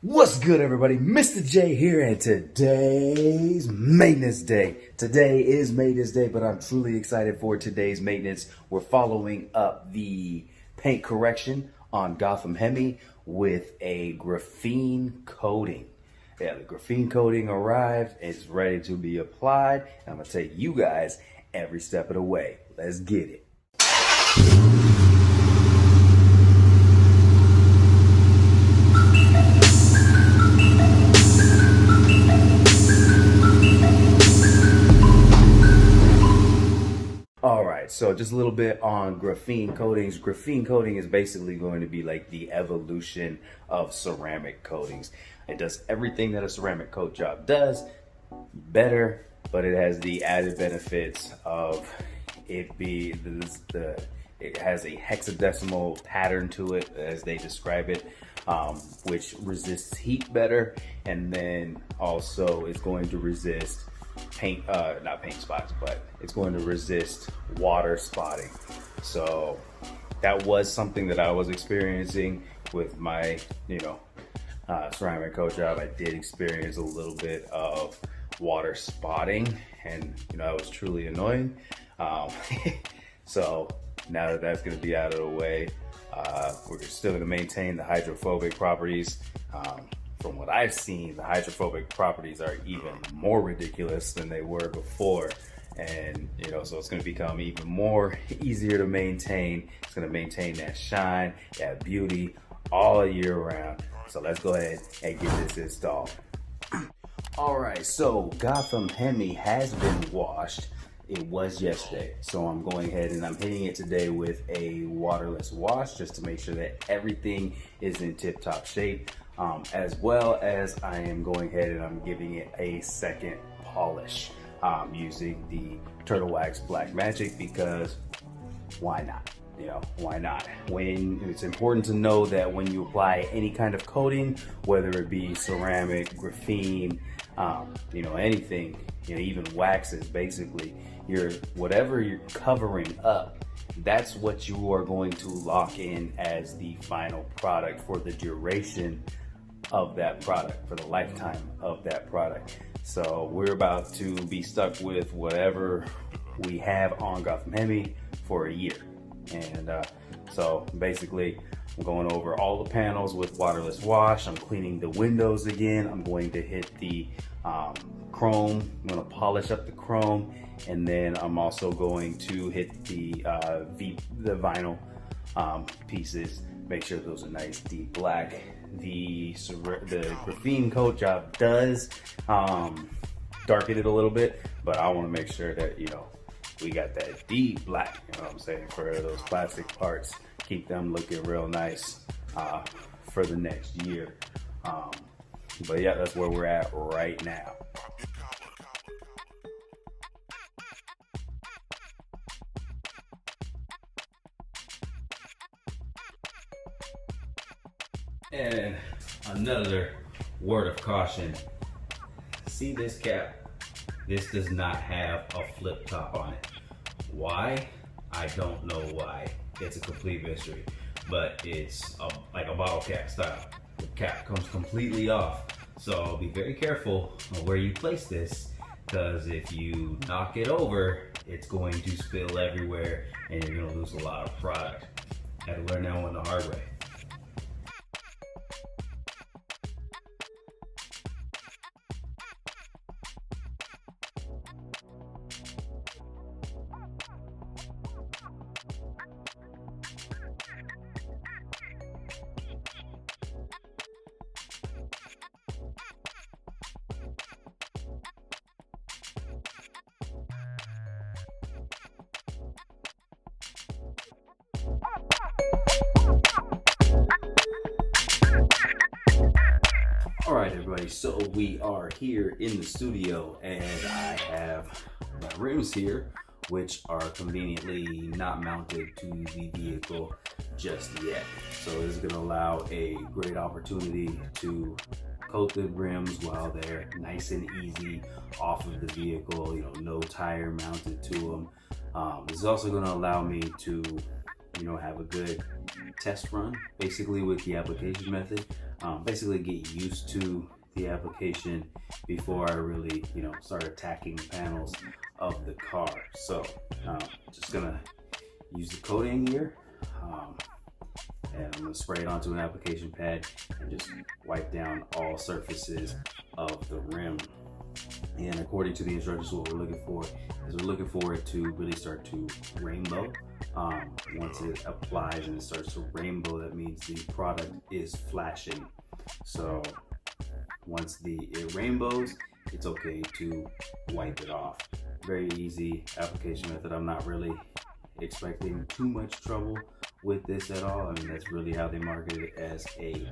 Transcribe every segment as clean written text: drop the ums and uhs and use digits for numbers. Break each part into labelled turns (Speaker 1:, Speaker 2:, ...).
Speaker 1: What's good, everybody? Mr. J here, and today's maintenance day. Today is maintenance day, but I'm truly excited for today's maintenance. We're following up the paint correction on Gotham Hemi with a graphene coating. Yeah, the graphene coating arrived. It's ready to be applied. And I'm going to take you guys every step of the way. Let's get it. Alright, so just a little bit on graphene coatings. Graphene coating is basically going to be like the evolution of ceramic coatings. It does everything that a ceramic coat job does better, but it has the added benefits of it has a hexadecimal pattern to it, as they describe it, which resists heat better, and then also is going to resist not paint spots, but it's going to resist water spotting. So that was something that I was experiencing with my, ceramic coat job. I did experience a little bit of water spotting, and it was truly annoying. So now that that's going to be out of the way, we're still going to maintain the hydrophobic properties. From what I've seen, the hydrophobic properties are even more ridiculous than they were before. And, so it's going to become even more easier to maintain. It's going to maintain that shine, that beauty all year round. So let's go ahead and get this installed. All right, so Gotham Hemi has been washed. It was yesterday, so I'm going ahead and I'm hitting it today with a waterless wash just to make sure that everything is in tip-top shape. As well as I am going ahead and I'm giving it a second polish using the Turtle Wax Black Magic, because why not? Why not? When it's important to know that when you apply any kind of coating, whether it be ceramic, graphene, anything, even waxes, basically, whatever you're covering up, that's what you are going to lock in as the final product for the duration of that product, for the lifetime of that product. So we're about to be stuck with whatever we have on Gotham Hemi for a year. And so basically I'm going over all the panels with waterless wash. I'm cleaning the windows again. I'm going to hit the chrome. I'm going to polish up the chrome, and then I'm also going to hit the vinyl pieces. Make sure those are nice deep black. The graphene coat job does darken it a little bit, but I want to make sure that we got that deep black, what I'm saying, for those plastic parts. Keep them looking real nice for the next year. But yeah, that's where we're at right now. And another word of caution, see this cap? This does not have a flip top on it. Why? I don't know why. It's a complete mystery, but it's like a bottle cap style. The cap comes completely off. So be very careful on where you place this, because if you knock it over, it's going to spill everywhere and you're gonna lose a lot of product. Had to learn that one the hard way. Alright everybody, so we are here in the studio, and I have my rims here, which are conveniently not mounted to the vehicle just yet. So this is going to allow a great opportunity to coat the rims while they're nice and easy off of the vehicle, no tire mounted to them. This is also going to allow me to
Speaker 2: have a good test run basically with the application method. Basically get used to the application before I really, start attacking the panels of the car. So just gonna use the coating here, and I'm gonna spray it onto an application pad and just wipe down all surfaces of the rim. And according to the instructions, what we're looking for is we're looking for it to really start to rainbow. Once it applies and it starts to rainbow, that means the product is flashing. So once it rainbows, it's okay to wipe it off. Very easy application method. I'm not really expecting too much trouble with this at all. I mean, that's really how they market it, as a,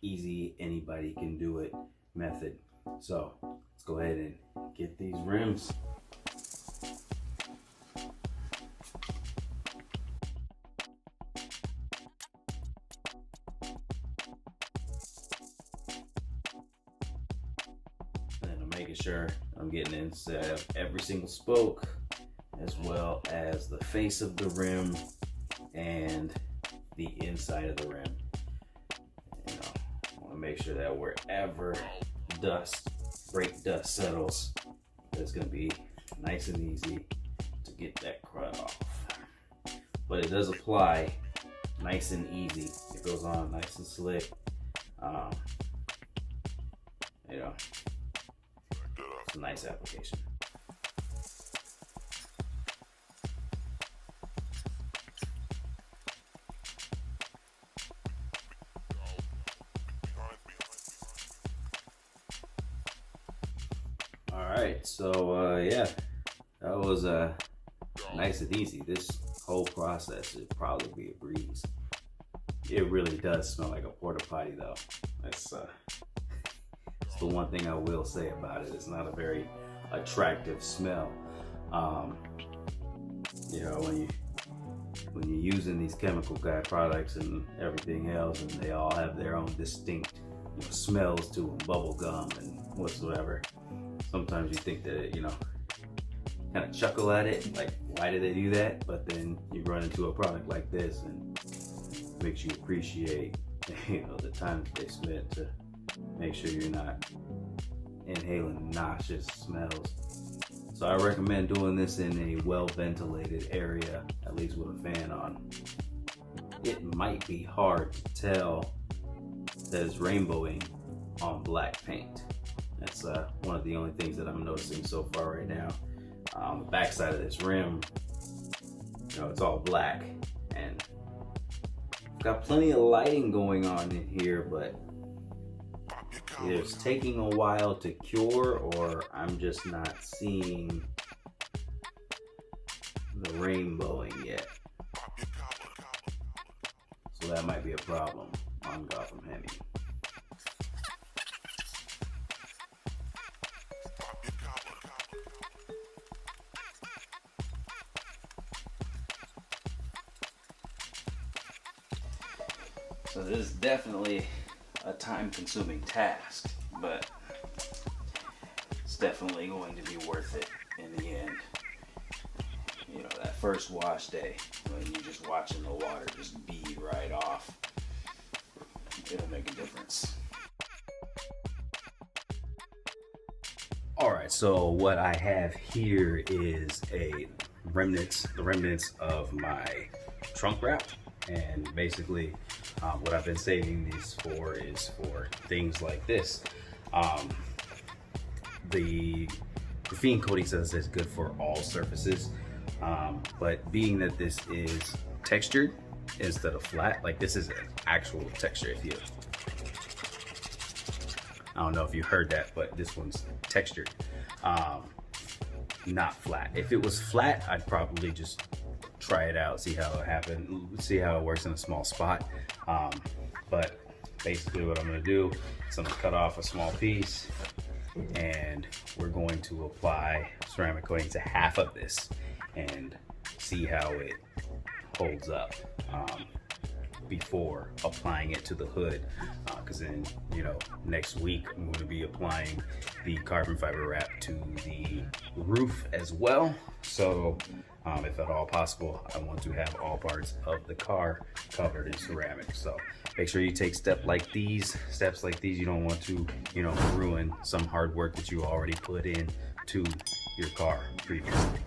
Speaker 2: easy, anybody can do it method. So let's go ahead and get these rims. And I'm making sure I'm getting inside of every single spoke, as well as the face of the rim and the inside of the rim. I want to make sure that wherever brake dust settles, it's going to be nice and easy to get that crud off. But it does apply nice and easy. It goes on nice and slick. It's a nice application. Alright, so yeah, that was nice and easy. This whole process would probably be a breeze. It really does smell like a porta potty though. That's the one thing I will say about it. It's not a very attractive smell. When you're using these chemical guy products and everything else, and they all have their own distinct smells to them, bubble gum and whatsoever. Sometimes you think that kind of chuckle at it, like, why did they do that? But then you run into a product like this and it makes you appreciate the time that they spent to make sure you're not inhaling nauseous smells. So I recommend doing this in a well ventilated area, at least with a fan on. It might be hard to tell that it's rainbowing on black paint. That's one of the only things that I'm noticing so far right now. The backside of this rim, it's all black, and I've got plenty of lighting going on in here, but either it's taking a while to cure, or I'm just not seeing the rainbowing yet. So that might be a problem on Gotham Hemi. So this is definitely a time-consuming task, but it's definitely going to be worth it in the end. That first wash day, when you're just watching the water just bead right off, it'll make a difference. Alright, so what I have here is the remnants of my trunk wrap. And basically what I've been saving these for is for things like this. The graphene coating says it's good for all surfaces, but being that this is textured instead of flat, like this is an actual texture. I don't know if you heard that, but this one's textured, not flat. If it was flat, I'd probably just try it out, see how it happens, see how it works in a small spot. But basically what I'm going to do is I'm going to cut off a small piece, and we're going to apply ceramic coating to half of this and see how it holds up.
Speaker 1: before applying it to the hood, because then, you know, next week I'm going to be applying the carbon fiber wrap to the roof as well. So if at all possible, I want to have all parts of the car covered in ceramic. So make sure you take steps like these. You don't want to, you know, ruin some hard work that you already put in to your car previously.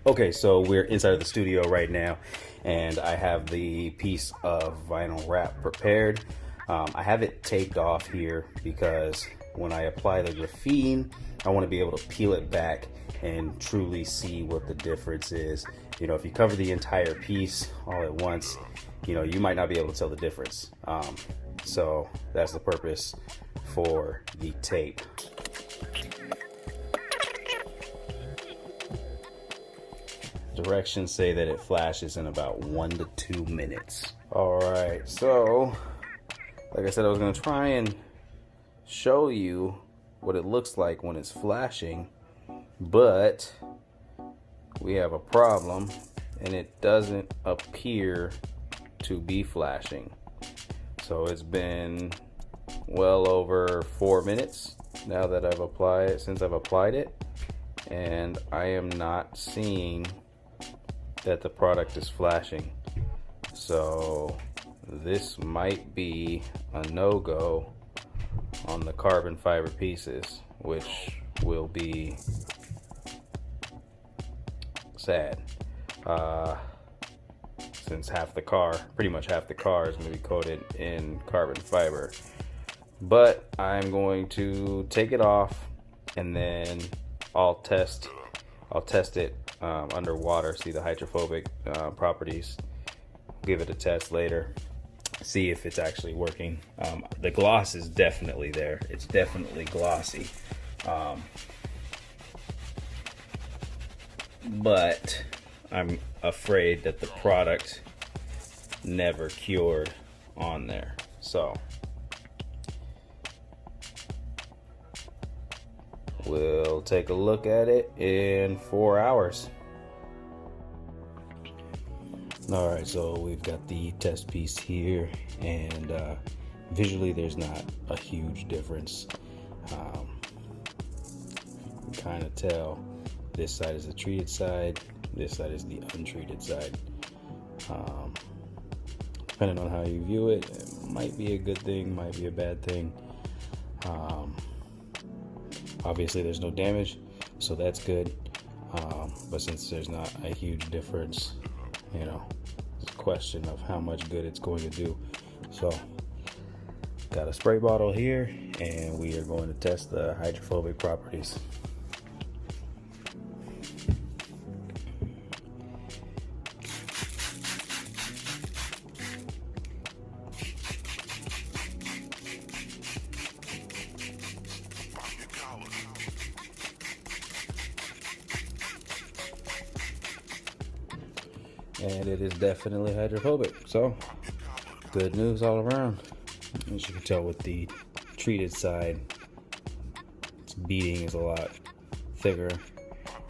Speaker 1: Okay, so we're inside of the studio right now, and I have the piece of vinyl wrap prepared. I have it taped off here because when I apply the graphene, I want to be able to peel it back and truly see what the difference is. You know, if you cover the entire piece all at once, you know, you might not be able to tell the difference. So that's the purpose for the tape. Directions say that it flashes in about 1 to 2 minutes. All right, so like I said, I was gonna try and show you what it looks like when it's flashing, but we have a problem and it doesn't appear to be flashing. So it's been well over 4 minutes now that since I've applied it, and I am not seeing that the product is flashing. So this might be a no-go on the carbon fiber pieces, which will be sad, since pretty much half the car is going to be coated in carbon fiber. But I'm going to take it off, and then I'll test it underwater, see the hydrophobic properties, give it a test later, see if it's actually working. The gloss is definitely there. It's definitely glossy. But I'm afraid that the product never cured on there. So we'll take a look at it in 4 hours. All right, so we've got the test piece here, and visually there's not a huge difference. You can kind of tell this side is the treated side, this side is the untreated side. Depending on how you view it, it might be a good thing, might be a bad thing. Obviously there's no damage, so that's good. But since there's not a huge difference, you know, it's a question of how much good it's going to do. So got a spray bottle here, and we are going to test the hydrophobic properties. And it is definitely hydrophobic, so good news all around. As you can tell with the treated side, its beading is a lot thicker,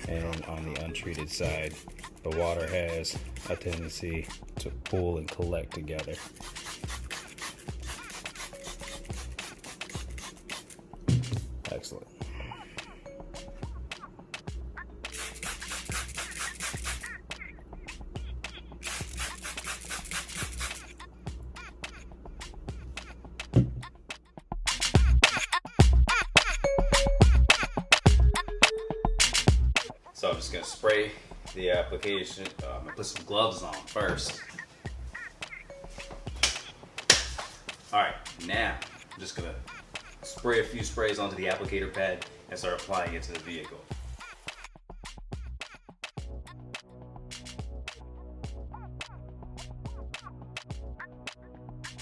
Speaker 1: and on the untreated side, the water has a tendency to pool and collect together. Excellent. So I'm just gonna spray the application. I'm gonna put some gloves on first. All right, now I'm just gonna spray a few sprays onto the applicator pad and start applying it to the vehicle.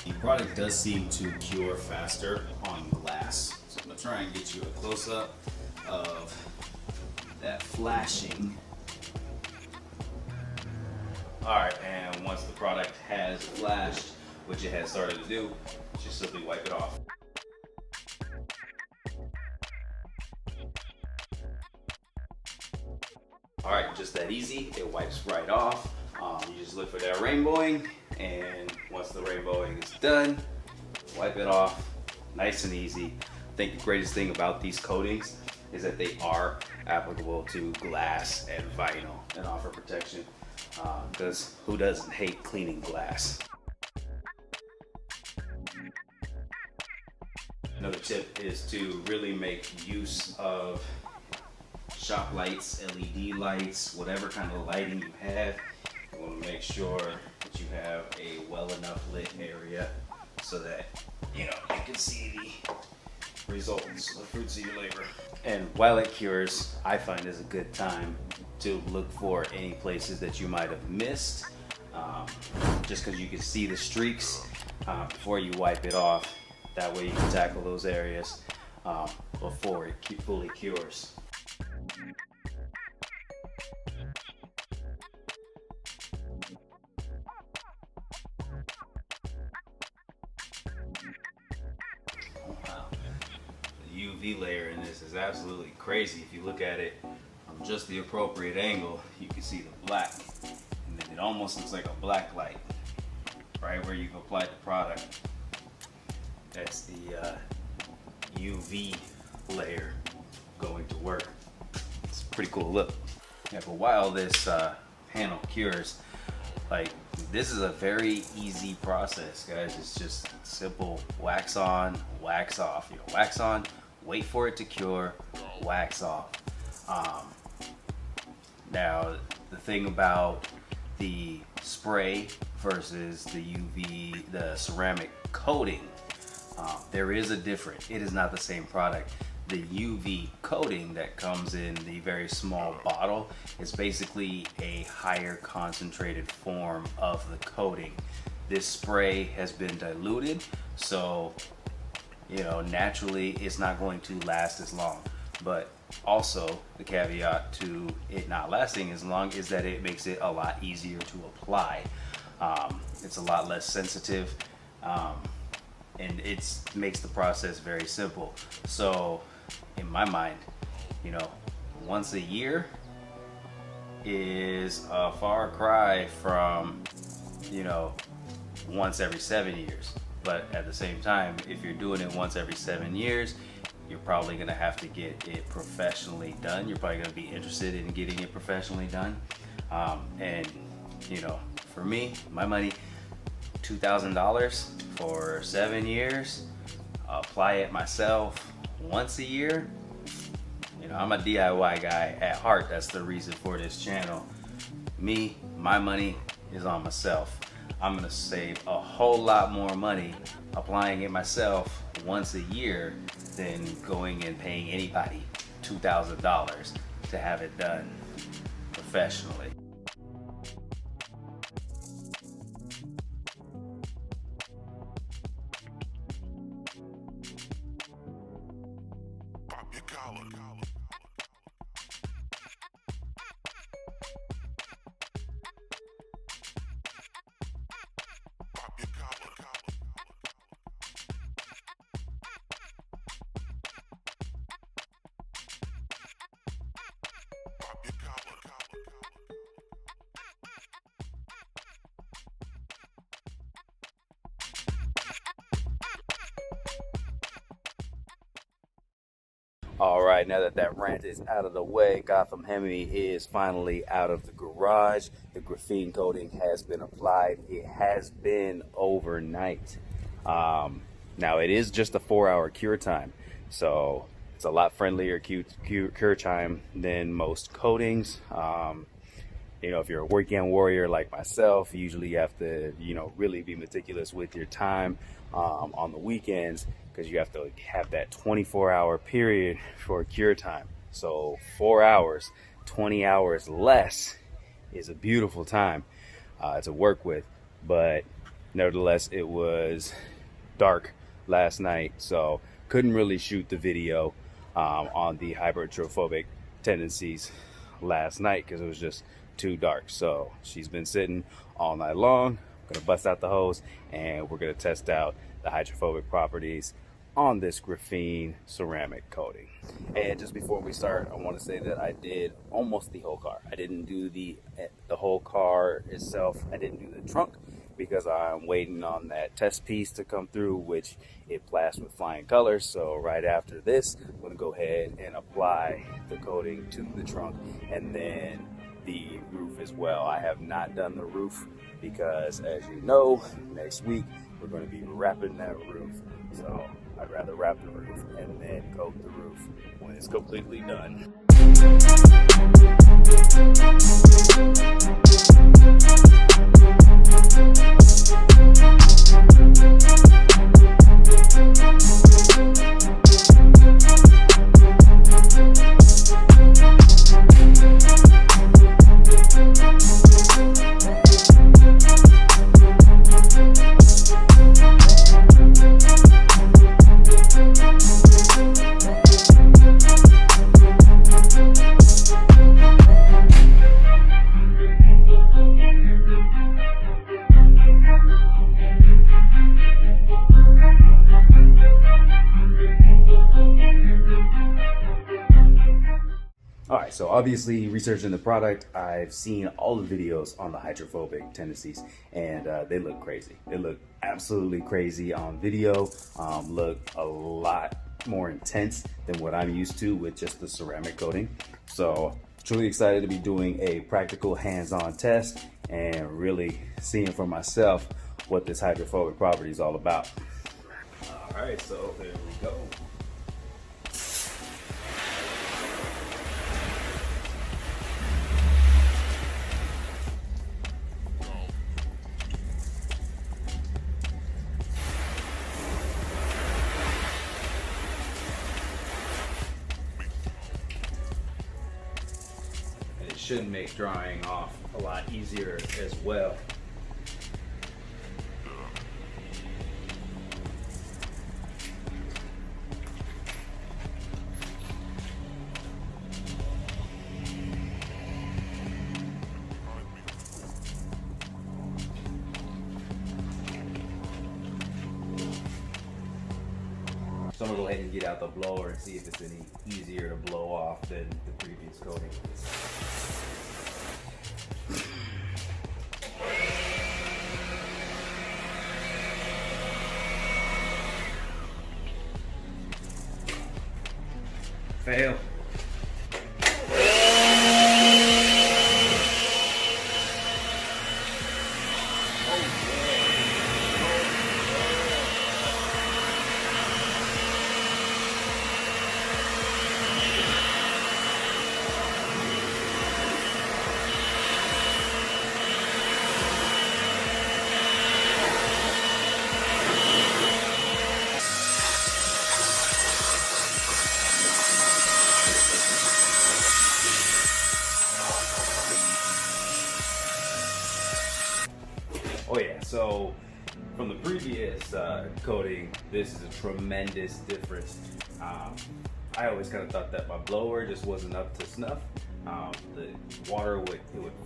Speaker 1: The product does seem to cure faster on glass. So I'm gonna try and get you a close-up of that flashing. All right, and once the product has flashed, which it has started to do, just simply wipe it off. All right, just that easy. It wipes right off. You just look for that rainbowing, and once the rainbowing is done, wipe it off, nice and easy. I think the greatest thing about these coatings is that they are applicable to glass and vinyl and offer protection, because who doesn't hate cleaning glass? Another tip is to really make use of shop lights, LED lights, whatever kind of lighting you have. You want to make sure that you have a well enough lit area so that you can see the results, the fruits of your labor. And while it cures, I find is a good time to look for any places that you might have missed, just because you can see the streaks before you wipe it off. That way you can tackle those areas before it fully cures. Wow. The UV layer in this is absolutely crazy. If you look at it from just the appropriate angle, you can see the black. And then it almost looks like a black light right where you've applied the product. That's the UV layer going to work. It's a pretty cool look. Yeah, but while this panel cures, like, this is a very easy process, guys. It's just simple wax on, wax off. Wax on, wait for it to cure, wax off. Now, the thing about the spray versus the UV, the ceramic coating, there is a difference. It is not the same product. The UV coating that comes in the very small bottle is basically a higher concentrated form of the coating. This spray has been diluted, so naturally it's not going to last as long. But also the caveat to it not lasting as long is that it makes it a lot easier to apply. It's a lot less sensitive, and it makes the process very simple. So in my mind, once a year is a far cry from once every 7 years. But at the same time, if you're doing it once every 7 years, you're probably gonna have to get it professionally done. You're probably gonna be interested in getting it professionally done. And for me, my money, $2,000 for 7 years, apply it myself once a year. I'm a DIY guy at heart. That's the reason for this channel. My money is on myself. I'm gonna save a whole lot more money applying it myself once a year than going and paying anybody $2,000 to have it done professionally.
Speaker 3: Pop your collar. Pop your collar. Pop your collar.
Speaker 1: All right, now that that rant is out of the way, Gotham Hemi is finally out of the garage. The graphene coating has been applied. It has been overnight. Now it is just a 4-hour cure time, so it's a lot friendlier cure time than most coatings. If you're a weekend warrior like myself, usually you have to, really be meticulous with your time on the weekends, because you have to have that 24-hour period for cure time. So 4 hours, 20 hours less is a beautiful time to work with. But nevertheless, it was dark last night, so couldn't really shoot the video on the hydrophobic tendencies last night because it was just too dark. So she's been sitting all night long. I'm gonna bust out the hose and we're gonna test out the hydrophobic properties on this graphene ceramic coating. And just before we start, I want to say that I did almost the whole car. I didn't do the whole car itself. I didn't do the trunk because I'm waiting on that test piece to come through, which it plashed with flying colors. So right after this, I'm going to go ahead and apply the coating to the trunk and then the roof as well. I have not done the roof because, as you know, next week we're going to be wrapping that roof. So I'd rather wrap the roof and then coat the roof when it's completely done. Alright, so obviously researching the product, I've seen all the videos on the hydrophobic tendencies, and they look crazy. They look absolutely crazy on video, look a lot more intense than what I'm used to with just the ceramic coating. So truly excited to be doing a practical hands-on test and really seeing for myself what this hydrophobic property is all about. Alright, so there we go. Should make drying off a lot easier as well. So I'm gonna go ahead and get out the blower and see if it's any easier to blow off than the previous coating. Fail. Oh yeah, so from the previous coating, this is a tremendous difference. I always kind of thought that my blower just wasn't up to snuff. The water would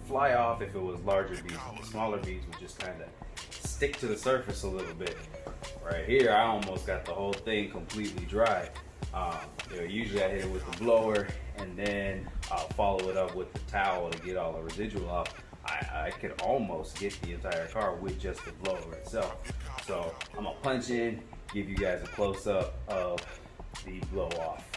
Speaker 1: fly off if it was larger beads. The smaller beads would just kind of stick to the surface a little bit. Right here, I almost got the whole thing completely dry. Usually I hit it with the blower and then I'll follow it up with the towel to get all the residual off. I could almost get the entire car with just the blower itself. So I'm gonna punch in, give you guys a close-up of the blow off.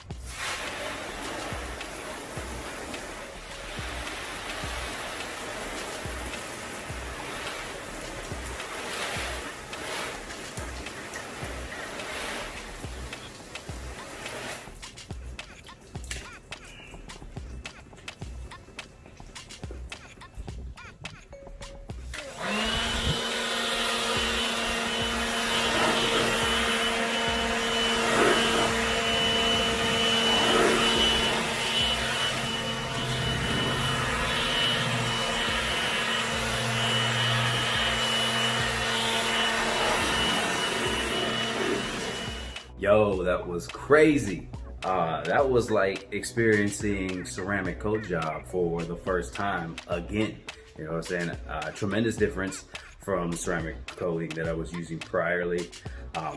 Speaker 1: Yo, that was crazy. That was like experiencing ceramic coat job for the first time again. You know what I'm saying? Tremendous difference from the ceramic coating that I was using priorly.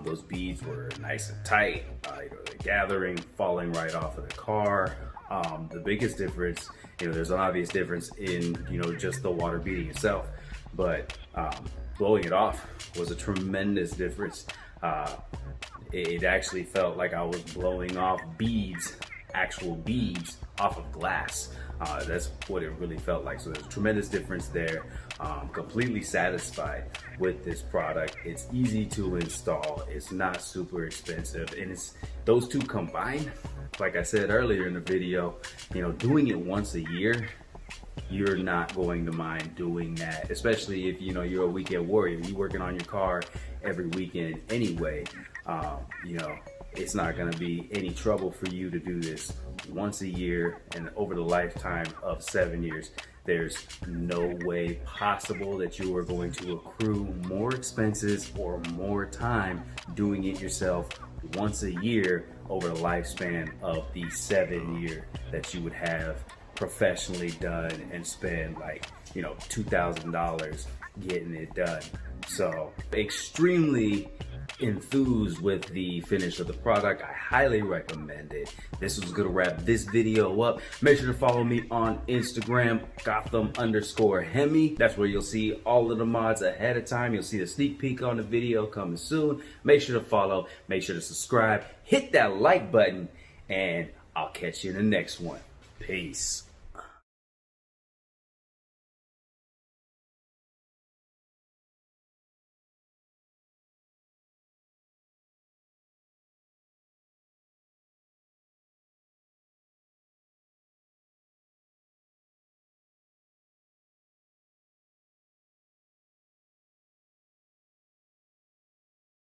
Speaker 1: Those beads were nice and tight, they're gathering, falling right off of the car. The biggest difference, there's an obvious difference in, just the water beading itself, but blowing it off was a tremendous difference. It actually felt like I was blowing off beads, actual beads off of glass. That's what it really felt like. So there's a tremendous difference there. Completely satisfied with this product. It's easy to install. It's not super expensive, and it's those two combined. Like I said earlier in the video, you know, doing it once a year, you're not going to mind doing that, especially if, you know, you're a weekend warrior. You're working on your car every weekend anyway. You know, it's not going to be any trouble for you to do this once a year, and over the lifetime of 7 years, there's no way possible that you are going to accrue more expenses or more time doing it yourself once a year over the lifespan of the 7 year that you would have professionally done and spend, like, you know, $2,000 getting it done. So extremely enthused with the finish of the product. I highly recommend it. This was gonna wrap this video up. Make sure to follow me on Instagram, Gotham_Hemi. That's where you'll see all of the mods ahead of time. You'll see the sneak peek on the video coming soon. Make sure to follow, make sure to subscribe, hit that like button, and I'll catch you in the next one. Peace.